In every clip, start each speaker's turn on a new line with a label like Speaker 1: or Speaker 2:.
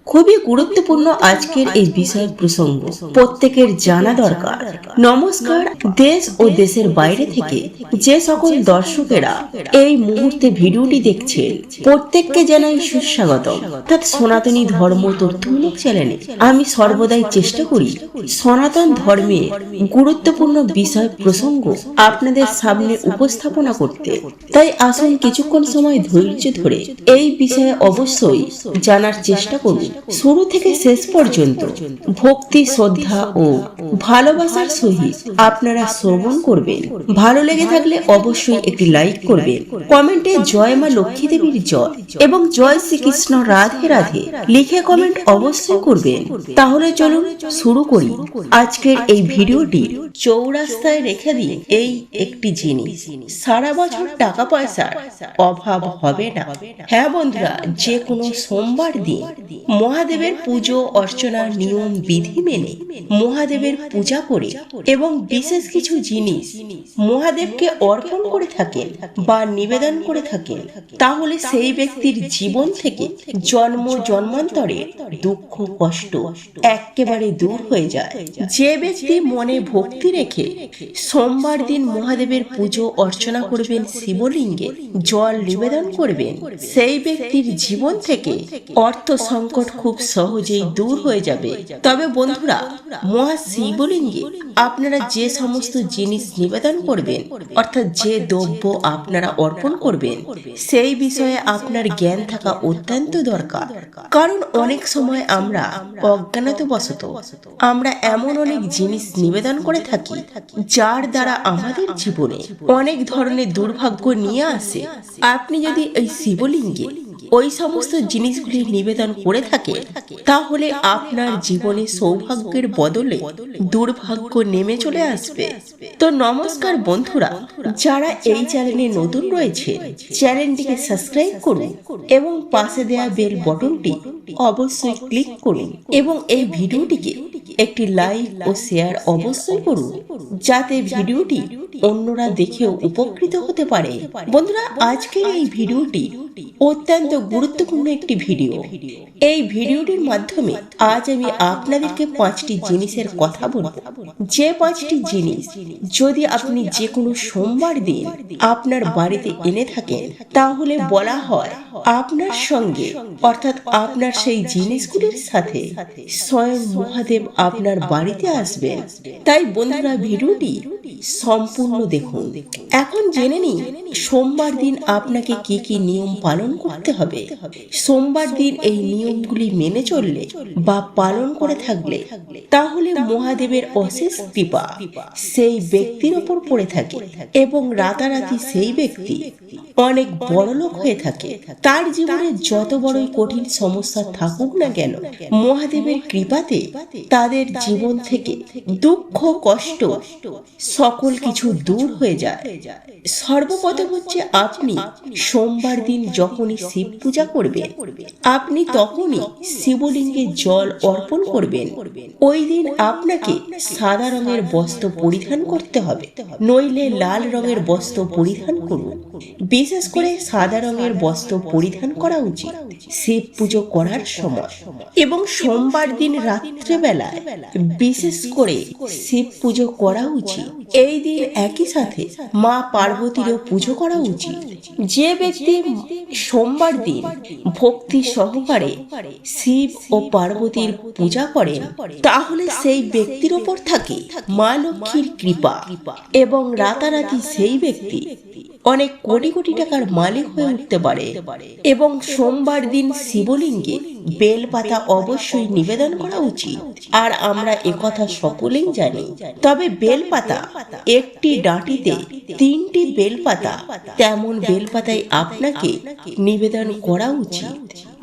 Speaker 1: খুবই গুরুত্বপূর্ণ আজকের এই বিষয় প্রসঙ্গ প্রত্যেকের জানা দরকার। নমস্কার, দেশ ও দেশের বাইরে থেকে যে সকল দর্শকেরা এই মুহূর্তে ভিডিওটি দেখছেন প্রত্যেককে জানাই সুস্বাগতম। অর্থাৎ সনাতনী ধর্ম তথ্যমূলক চ্যানেলে আমি সর্বদাই চেষ্টা করি সনাতন ধর্মের গুরুত্বপূর্ণ বিষয় প্রসঙ্গ আপনাদের সামনে উপস্থাপনা করতে। তাই আসুন কিছুক্ষণ সময় ধৈর্য ধরে এই বিষয়ে অবশ্যই জানার চেষ্টা করুন। শুরু থেকে শেষ পর্যন্ত ভক্তি, শ্রদ্ধা ও ভালোবাসার সহিত আপনারা শ্রবণ করবেন। ভালো লেগে থাকলে অবশ্যই একটি লাইক করবেন, কমেন্টে জয় মা লক্ষ্মী দেবীর জয় এবং জয় শ্রীকৃষ্ণ রাধে রাধে লিখে কমেন্ট অবশ্যই করবেন। তাহলে চলুন শুরু করি আজকের এই ভিডিওটি। চৌরাস্তায় রেখে দিন এই একটি জিনিস, সারা বছর টাকা পয়সার অভাব হবে না। হ্যাঁ বন্ধুরা, যে কোনো সোমবার দিন মহাদেবের পুজো অর্চনার নিয়ম বিধি মেনে মহাদেবের পূজা করে এবং বিশেষ কিছু জিনিস মহাদেবকে অর্পণ করে থাকেন বা নিবেদন করে থাকেন, তাহলে সেই ব্যক্তির জীবন থেকে জন্ম জন্মান্তরের দুঃখ কষ্ট একেবারে দূর হয়ে যায়। যে ব্যক্তি মনে ভক্তি রেখে সোমবার দিন মহাদেবের পুজো অর্চনা করবেন, শিবলিঙ্গে জল নিবেদন করবেন, সেই ব্যক্তির জীবন থেকে অর্থ সংকট খুব সহজেই দূর হয়ে যাবে। তবে বন্ধুরা, মহা শিবলিঙ্গে আপনারা যে সমস্ত জিনিস নিবেদন করবেন, অর্থাৎ যে দ্রব্য আপনারা অর্পণ করবেন, সেই বিষয়ে আপনার জ্ঞান থাকা অত্যন্ত দরকার। কারণ অনেক সময় আমরা অজ্ঞানতাবশত আমরা এমন অনেক জিনিস নিবেদন করে থাকি যার দ্বারা আমাদের জীবনে অনেক ধরনের দুর্ভাগ্য নিয়ে আসে। আপনি যদি এই শিবলিঙ্গে ওই সমস্ত জিনিসগুলি নিবেদন করে থাকে, তাহলে আপনার জীবনে সৌভাগ্যের বদলে দুর্ভাগ্য নেমে চলে আসবে। তো নমস্কার বন্ধুরা, যারা এই চ্যানেলে নতুন রয়েছে চ্যানেলটিকে সাবস্ক্রাইব করুন এবং পাশে দেওয়া বেল বটনটি অবশ্যই ক্লিক করুন এবং এই ভিডিওটিকে একটি লাইক ও শেয়ার অবশ্যই করুন, যাতে ভিডিওটি অন্যরা দেখেও উপকৃত হতে পারে। বন্ধুরা, আজকের এই ভিডিওটি অত্যন্ত গুরুত্বপূর্ণ একটি ভিডিও। এই ভিডিওটির মাধ্যমে আজ আমি আপনাদেরকে 5টি জিনিসের কথা বলবো, যে 5টি জিনিস যদি আপনি যে কোনো সোমবার দিন আপনার বাড়িতে এনে থাকেন, তাহলে বলা হয় আপনার সঙ্গে অর্থাৎ আপনার সেই জিনিসগুলির সাথে স্বয়ং মহাদেব আপনার বাড়িতে আসবেন। তাই বন্ধুরা, ভিডিওটি সম্পূর্ণ দেখুন। এখন জেনে নিন সোমবার দিন আপনাকে কি কি নিয়ম পালন করতে হবে। সোমবার দিন এই নিয়মগুলি মেনে চললে বা পালন করে থাকলে তাহলে মহাদেবের অশেষ কৃপা সেই ব্যক্তির ওপর পড়ে থাকে এবং রাতারাতি সেই ব্যক্তি অনেক বড় লোক হয়ে থাকে। তার জীবনে যত বড়ই কঠিন সমস্যা থাকুক না কেন, মহাদেবের কৃপাতে তাদের জীবন থেকে দুঃখ কষ্ট সকল কিছু দূর হয়ে যায়। সর্বপ্রথম হচ্ছে, আপনি সোমবার দিন যখনই শিব পূজা করবেন, আপনি তখনই শিবলিঙ্গে জল অর্পণ করবেন। ওই দিন আপনাকে সাদা রঙের বস্ত্র পরিধান করতে হবে, নইলে লাল রঙের বস্ত্র পরিধান করুন। বিশেষ করে সাদা রঙের বস্ত্র পরিধান করা উচিত শিব পুজো করার সময়। এবং সোমবার দিন রাত্রেবেলায় বিশেষ করে শিব পুজো করা উচিত। এই দিন একই সাথে মা পার্বতীরও পুজো করা উচিত। যে ব্যক্তি সোমবার দিন ভক্তি সহকারে শিব ও পার্বতীর পূজা করেন, তাহলে সেই ব্যক্তির উপর থাকে মা লক্ষ্মীর কৃপা এবং রাতারাতি সেই ব্যক্তি অনেক কোটি কোটি টাকার মালিক হয়ে উঠতে পারে। এবং সোমবার দিন শিবলিঙ্গে বেলপাতা অবশ্যই নিবেদন করা উচিত। আর আমরা একথা সকলেই জানি। তবে বেলপাতা একটি ডাঁটিতে 3টি বেলপাতা, তেমন বেলপাতায় আপনাকে নিবেদন করা উচিত।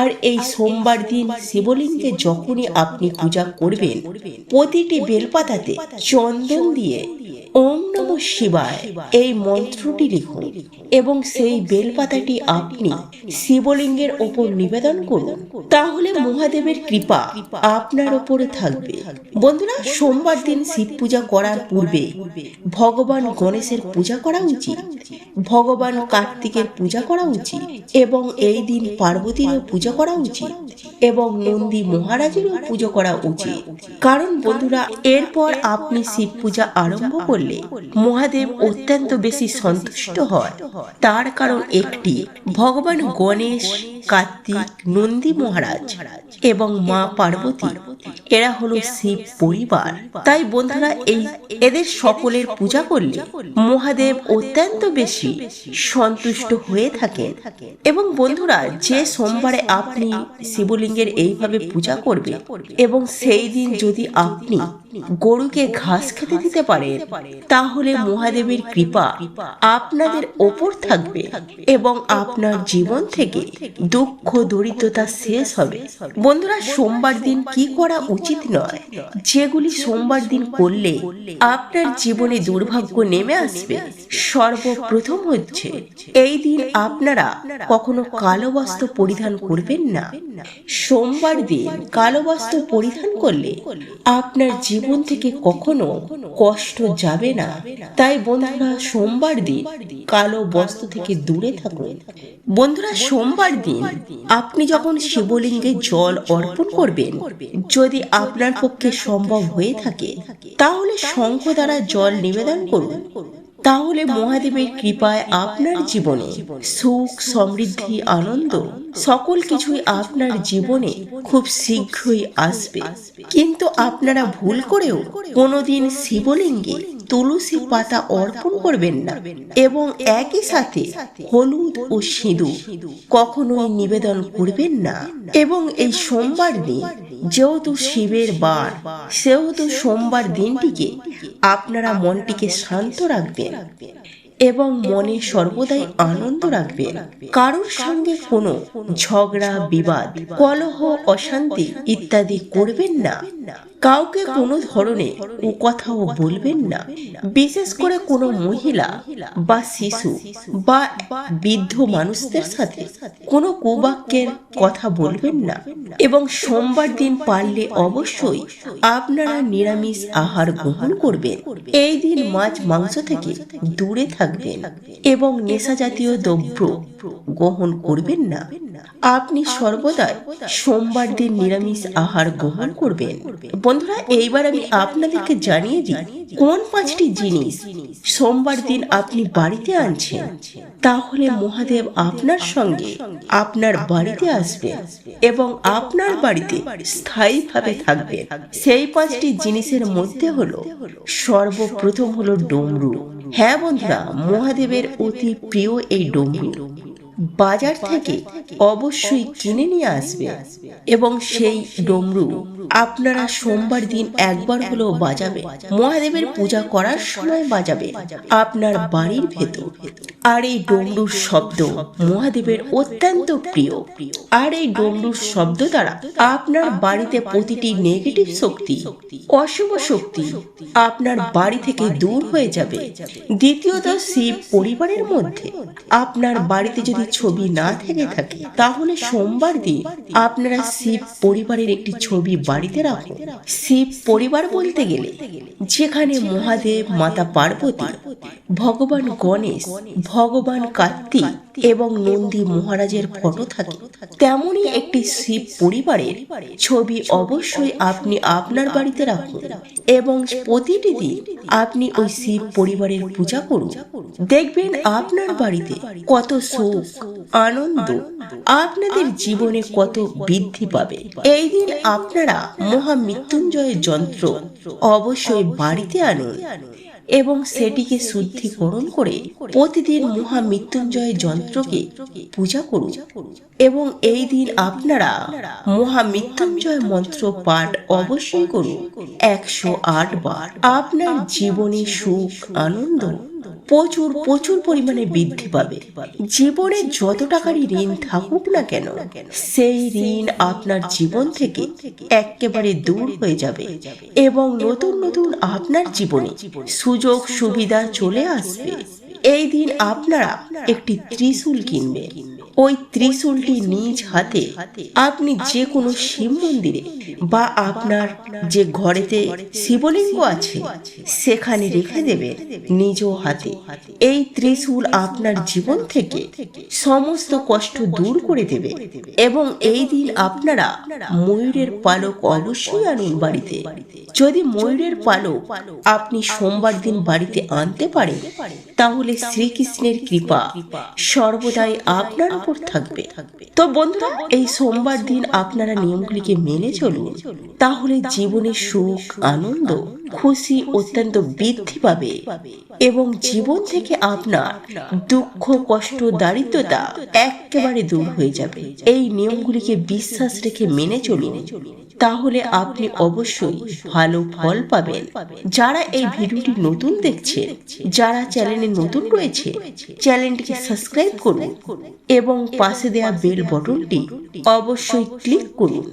Speaker 1: আর এই সোমবার দিন শিবলিঙ্গে যখনই আপনি পূজা করবেন, প্রতিটি বেলপাতাতে চন্দন দিয়ে ওম নমঃ শিবায় এই মন্ত্রটি লিখুন এবং সেই বেলপাতাটি আপনি শিবলিঙ্গের ওপর নিবেদন করুন। তাহলে মহাদেবের কৃপা আপনার ওপরে থাকবে। বন্ধুরা, সোমবার দিন শিব পূজা করার পূর্বে ভগবান গণেশের পূজা করা উচিত, ভগবান কার্তিকের পূজা করা উচিত এবং এই দিন পার্বতীরও পূজা পুজো করা উচিত এবং নন্দী মহারাজেরও পুজো করা উচিত। কারণ বন্ধুরা, এরপর আপনি শিব পূজা আরম্ভ করলে মহাদেব অত্যন্ত বেশি সন্তুষ্ট হয়। তার কারণ একটি, ভগবান গণেশ, কার্তিক, নন্দী মহারাজ এবং মা পার্বতী এরা হলো শিব পরিবার। তাই বন্ধুরা, এদের সকলের পূজা করলে মহাদেব অত্যন্ত বেশি সন্তুষ্ট হয়ে থাকেন। এবং বন্ধুরা, যে সোমবারে আপনি শিবলিঙ্গের এইভাবে পূজা করবে এবং সেই দিন যদি আপনি গরুকে ঘাস খেতে দিতে পারেন, তাহলে মহাদেবের কৃপা আপনাদের ওপর থাকবে এবং আপনার জীবন থেকে দুঃখ দরিদ্রতা শেষ হবে। বন্ধুরা, সোমবার দিন কি করা উচিত নয়, যেগুলি সোমবার দিন করলে আপনার জীবনে দুর্ভাগ্য নেমে আসবে। সর্বপ্রথম হচ্ছে, এই দিন আপনারা কখনো কালো বস্ত্র পরিধান করবেন না। সোমবার দিন কালো বস্ত্র পরিধান করলে আপনার জীবন থেকে কখনো কষ্ট যাবে না। তাই বন্ধুরা, সোমবার দিন কালো বস্ত্র থেকে দূরে থাকুন। বন্ধুরা, সোমবার দিন আপনি যখন শিবলিঙ্গে জল অর্পণ করবেন, যদি আপনার পক্ষে সম্ভব হয়ে থাকে, তাহলে শঙ্খ দ্বারা জল নিবেদন করুন। তাহলে মহাদেবের কৃপায় আপনার জীবনে সুখ, সমৃদ্ধি, আনন্দ সকল কিছুই আপনার জীবনে খুব শীঘ্রই আসবে। কিন্তু আপনারা ভুল করেও কোনোদিন শিবলিঙ্গে তুলসী পাতা অর্পণ করবেন না এবং একই সাথে হলুদ ও সিঁদুর কখনোই নিবেদন করবেন না। এবং এই সোমবার দিন যেহেতু শিবের বার, সেহেতু সোমবার দিনটিকে আপনারা মনটিকে শান্ত রাখবেন এবং মনে সর্বদাই আনন্দ রাখবেন। কারোর সঙ্গে কোনো ঝগড়া, বিবাদ, কলহ, অশান্তি ইত্যাদি করবেন না। কাউকে কোনো ধরনের কুকথাও বলবেন না। বিশেষ করে কোনো মহিলা বা শিশু বা বৃদ্ধ মানুষদের সাথে কোনো কুবাক্যের কথা বলবেন না। এবং সোমবার দিন পারলে অবশ্যই আপনারা নিরামিষ আহার গ্রহণ করবেন। এই দিন মাছ, মাংস থেকে দূরে থাকবেন এবং নেশা জাতীয় দ্রব্য গ্রহণ করবেন না। আপনি সর্বদাই সোমবার দিন নিরামিষ আহার গ্রহণ করবেন। বন্ধুরা, এইবার আমি আপনাদেরকে জানিয়ে দিই কোন 5টি জিনিস সোমবার দিন আপনি বাড়িতে আনছেন, তাহলে মহাদেব আপনার সঙ্গে আপনার বাড়িতে আসবেন এবং আপনার বাড়িতে স্থায়ীভাবে থাকবেন। সেই 5টি জিনিসের মধ্যে হলো, সর্বপ্রথম হলো ডমরু। হ্যাঁ বন্ধুরা, মহাদেবের অতি প্রিয় এই ডমরু বাজার থেকে অবশ্যই কিনে নিয়ে আসবে এবং সেই ডমরু আপনারা সোমবার দিন একবার হলেও বাজাবে। মহাদেবের পূজা করার সময় বাজাবে আপনার বাড়ির ভেতর। আর এই ডমরুর শব্দ মহাদেবের অত্যন্ত প্রিয়। আর এই ডমরুর শব্দ দ্বারা আপনার বাড়িতে প্রতিটি নেগেটিভ শক্তি, অশুভ শক্তি আপনার বাড়ি থেকে দূর হয়ে যাবে। দ্বিতীয়ত, শিব পরিবারের মধ্যে আপনার বাড়িতে যদি ছবি না থেকে থাকে, তাহলে সোমবার দিন আপনারা শিব পরিবারের একটি ছবি বাড়িতে রাখুন। শিব পরিবার বলতে গেলে যেখানে মহাদেব, মাতা পার্বতী, ভগবান গণেশ, ভগবান কার্তিক এবং নন্দী মহারাজের ফটো থাকে, তেমনই একটি শিব পরিবারের ছবি অবশ্যই আপনি আপনার বাড়িতে রাখুন এবং প্রতিটি দিন আপনি ওই শিব পরিবারের পূজা করুন। দেখবেন আপনার বাড়িতে কত সুখ, আনন্দ আপনাদের জীবনে কত বৃদ্ধি পাবে। এই দিন আপনারা মহামৃত্যুঞ্জয় যন্ত্র অবশ্যই বাড়িতে আনুন এবং সেটিকে শুদ্ধিকরণ করে প্রতিদিন মহামৃত্যুঞ্জয় যন্ত্রকে পূজা করুন। এবং এই দিন আপনারা মহামৃত্যুঞ্জয় মন্ত্র পাঠ অবশ্যই করুন 108 বার। আপনার জীবনে সুখ, আনন্দ প্রচুর পরিমাণে বৃদ্ধি পাবে। জীবনে যত টাকারই ঋণ থাকুক না কেন, সেই ঋণ আপনার জীবন থেকে একেবারে দূর হয়ে যাবে এবং নতুন নতুন আপনার জীবনে সুযোগ সুবিধা চলে আসবে। এই দিন আপনারা একটি ত্রিশূল কিনবেন ওই ত্রিশূলটি নিজ হাতে আপনি যে কোনো শিব মন্দিরে বা আপনার যে ঘরেতে শিবলিঙ্গ আছে সেখানে রেখে দেবেন নিজ হাতে। এই ত্রিশূল আপনার জীবন থেকে সমস্ত কষ্ট দূর করে দেবে। এবং এই দিন আপনারা ময়ূরের পালক অবশ্যই আনুন বাড়িতে। যদি ময়ূরের পালক আপনি সোমবার দিন বাড়িতে আনতে পারেন তাহলে শ্রীকৃষ্ণের কৃপা সর্বদাই আপনার উপর থাকবে। তো বন্ধুরা, এই সোমবার দিন আপনারা নিয়মগুলিকে মেনে চলুন, তাহলে জীবনে সুখ, আনন্দ, খুশি অত্যন্ত বৃদ্ধি পাবে এবং জীবন থেকে আপনার দুঃখ, কষ্ট, দারিদ্রতা একেবারে দূর হয়ে যাবে। এই নিয়মগুলিকে বিশ্বাস রেখে মেনে চলুন, তাহলে আপনি অবশ্যই ভালো ফল পাবেন। যারা এই ভিডিওটি নতুন দেখছেন, যারা চ্যানেলে নতুন রয়েছে, চ্যানেলটিকে সাবস্ক্রাইব করুন এবং পাশে দেওয়া বেল বটনটি অবশ্যই ক্লিক করুন।